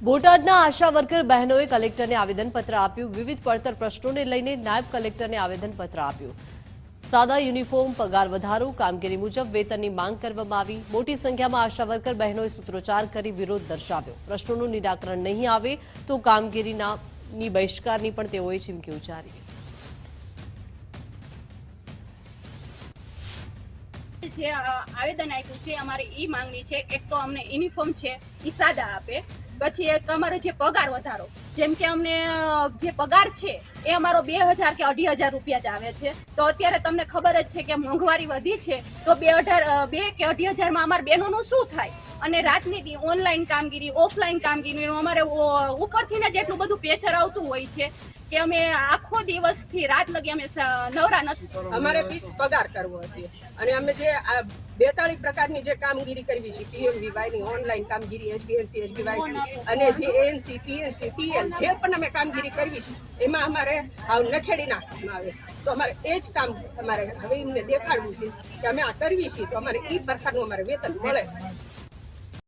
બોટાદના આશા વર્કર બહેનોએ કલેક્ટરને આવેદનપત્ર આપ્યું। વિવિધ પડતર પ્રશ્નોને લઈને નાયબ કલેક્ટરને આવેદનપત્ર આપ્યું। સાદા યુનિફોર્મ, પગાર વધારો, કામગીરી મુજબ વેતનની માંગ કરવામાં આવી। મોટી સંખ્યામાં આશા વર્કર બહેનોએ સૂત્રોચ્ચાર કરી વિરોધ દર્શાવ્યો। પ્રશ્નોનું નિરાકરણ નહીં આવે તો કામગીરીની બહિષ્કારની પણ તેઓએ ચીમકી ઉચ્ચારી। જે આવેદન આપ્યું છે અમારે ઈ માંગણી છે, એક તો અમને યુનિફોર્મ છે ઈ સાદા આપે, પછી એક અમારો જે પગાર વધારો, જેમ કે અમને જે પગાર છે એ અમારો 2000 કે 2500 રૂપિયા જ આવે છે। તો અત્યારે તમને ખબર જ છે કે મોંઘવારી વધી છે, તો 2 કે 2500 માં અમારા બહેનોનું શું થાય? અને રાતની ઓનલાઈન કામગીરી, ઓફલાઈન કામગીરીનું અમારે ઉપરથી ને જેટલું બધું પ્રેશર આવતું હોય છે કે અમે આખો દિવસથી રાત લગી અમે નવરા નથી। અમારે ફિક્સ પગાર કરવો હશે અને અમે જે 42 પ્રકારની જે કામગીરી કરવી છે, પીએમવીવાય ની ઓનલાઈન કામગીરી, એચબીએનસી, એચબીવાય અને જે એએનસી, પીએનસી, ટીએલ જે પણ અમે કામગીરી કરવી છે એમાં અમારે નખેડી નાખવામાં આવે છે। તો અમારે એ જ કામ અમારે હવે એમને દેખાડવું છે કે અમે આ કરવી છીએ તો અમારે એ પ્રકારનું અમારે વેતન મળે।